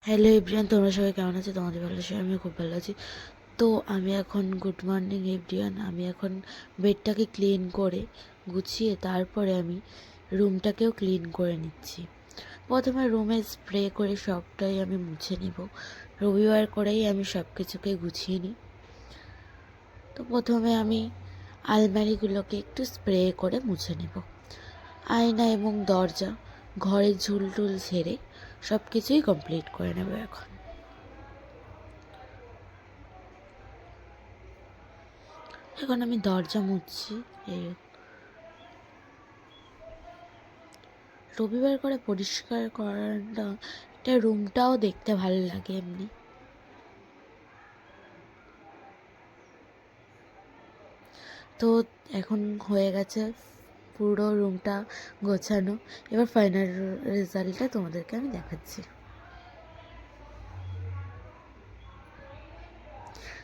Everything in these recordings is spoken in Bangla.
হ্যালো এভরিওয়ান, তোমরা সবাই কেমন আছো? তোমাদের ভালো আছো? আমিও খুব ভালো আছি। তো আমি এখন গুড মর্নিং এভরিওয়ান। আমি এখন বেডটাকে ক্লিন করে গুছিয়ে তারপরে আমি রুমটাকেও ক্লিন করে নিচ্ছি। প্রথমে রুমে স্প্রে করে সবটাই আমি মুছে নিব। রবিবার করেই আমি সব কিছুকে গুছিয়ে নিই। তো প্রথমে আমি আলমারিগুলোকে একটু স্প্রে করে মুছে নেব। আয়না এবং দরজা, ঘরের ঝুল টুল ঝেড়ে সব কিছুই কমপ্লিট করে নেব। এখন আমি দরজা মুছছি। এই রবিবার করে পরিষ্কার করাটা একটা রুমটাও দেখতে ভালো লাগে এমনি। তো এখন হয়ে গেছে পুরো রুমটা গোছানো। এবার ফাইনাল রেজাল্টটা তোমাদেরকে আমি দেখাচ্ছি।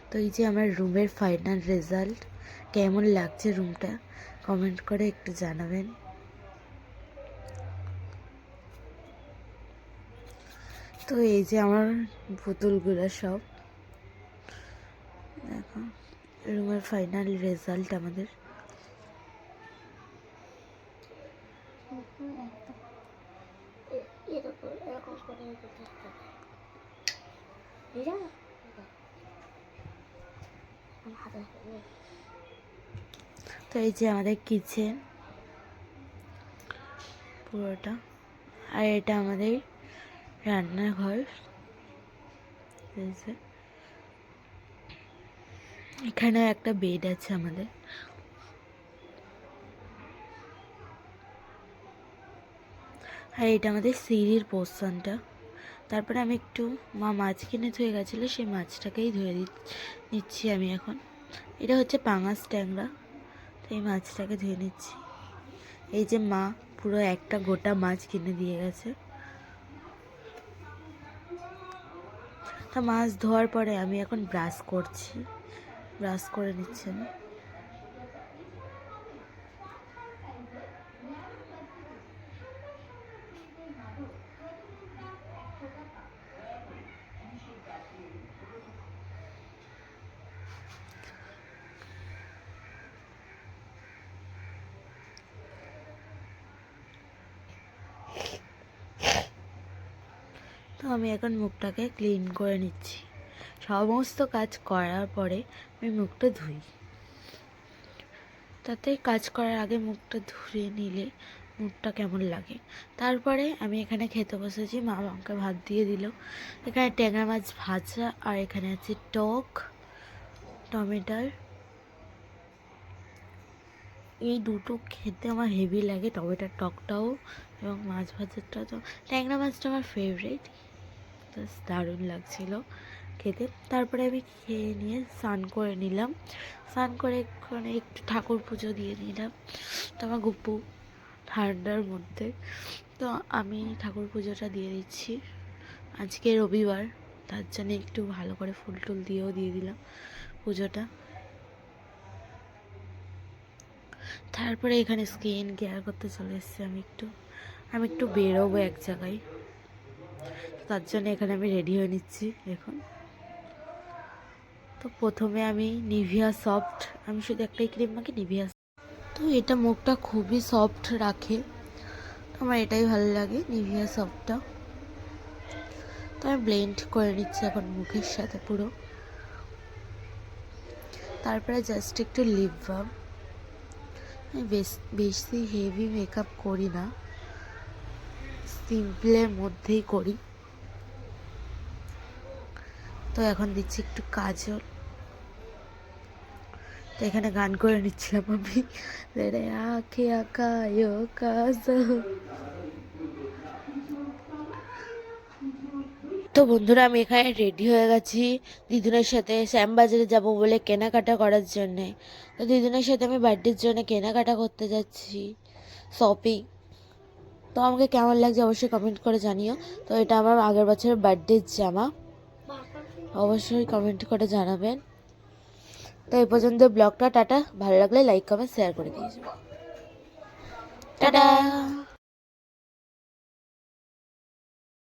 তো এই যে আমার রুমের ফাইনাল রেজাল্ট। কেমন লাগছে রুমটা কমেন্ট করে একটু জানাবেন। তো এই যে আমার পুতুলগুলো সব দেখো, রুমের ফাইনাল রেজাল্ট আমাদের। তো এই যে আমাদের কিচেন পুরোটা, আর এটা আমাদের রান্নাঘর। এখানে একটা বেড আছে আমাদের। আর এটা আমাদের সিঁড়ির পোর্শনটা। তারপরে আমি একটু মাছ কিনে ধুয়ে গেছিলো, সেই মাছটাকেই ধুয়ে নিচ্ছি আমি এখন। এটা হচ্ছে পাঙাশ ট্যাংরা, তো এই মাছটাকে ধুয়ে নিচ্ছি। এই যে মা পুরো একটা গোটা মাছ কিনে দিয়ে গেছে। তা মাছ ধোয়ার পরে আমি এখন ব্রাশ করছি, ব্রাশ করে নিচ্ছি আমি। তো আমি এখন মুখটাকে ক্লিন করে নিচ্ছি। সমস্ত কাজ করার পরে আমি মুখটা ধুই। তাতে কাজ করার আগে মুখটা ধুয়ে নিলে মুখটা কেমন লাগে। তারপরে আমি এখানে খেতে বসেছি, মা আমাকে ভাত দিয়ে দিল। এখানে ট্যাংরা মাছ ভাজা, আর এখানে আছে টক টমেটোর। এই দুটো খেতে আমার হেভি লাগে, টমেটোর টকটাও এবং মাছ ভাজাটাও। তো ট্যাংরা মাছটা আমার ফেভারিট, জাস্ট দারুণ লাগছিল খেতে। তারপরে আমি খেয়ে নিয়ে স্নান করে নিলাম। স্নান করে এখানে একটু ঠাকুর পুজো দিয়ে নিলাম। তো আমার গুপ্পু ঠান্ডার মধ্যে, তো আমি ঠাকুর পুজোটা দিয়ে দিচ্ছি। আজকে রবিবার, তার জন্য একটু ভালো করে ফুল টুল দিয়ে দিলাম পুজোটা। তারপরে এখানে স্কিন কেয়ার করতে চলে এসেছি। আমি একটু বেরোবো এক জায়গায়, তার জন্য এখানে আমি রেডি হয়ে নিচ্ছি এখন। তো প্রথমে আমি নিভিয়া সফট, আমি শুধু একটাই ক্রিম মাখি, নিভিয়া। তো এটা মুখটা খুবই সফট রাখে, আমার এটাই ভালো লাগে, নিভিয়া সফটটা। তো আমি ব্লেন্ড করে নিচ্ছি এখন মুখের সাথে পুরো। তারপরে জাস্ট একটু লিপ বাম। আমি বেশি হেভি মেকআপ করি না, সিম্পলের মধ্যেই করি। তো এখন দিচ্ছি একটু কাজল। তো এখানে গান করে নিচ্ছিলাম আমি, রে আঁখে আঁকায়ো কাজল। তো বন্ধুরা, আমি এখানে রেডি হয়ে গেছি দিদুনের সাথে শ্যামবাজারে যাব বলে কেনাকাটা করার জন্যে। তো দিদুনের সাথে আমি বার্থডের জন্য কেনাকাটা করতে যাচ্ছি, শপিং। তো আমাকে কেমন লাগছে অবশ্যই কমেন্ট করে জানিও। তো এটা আমার আগের বছরের বার্থডের জামা, অবশ্যই কমেন্ট করে জানাবেন। তো এই পর্যন্ত ব্লগটা। টাটা। ভালো লাগলে লাইক কমেন্ট শেয়ার করে দিয়েছো। টাটা।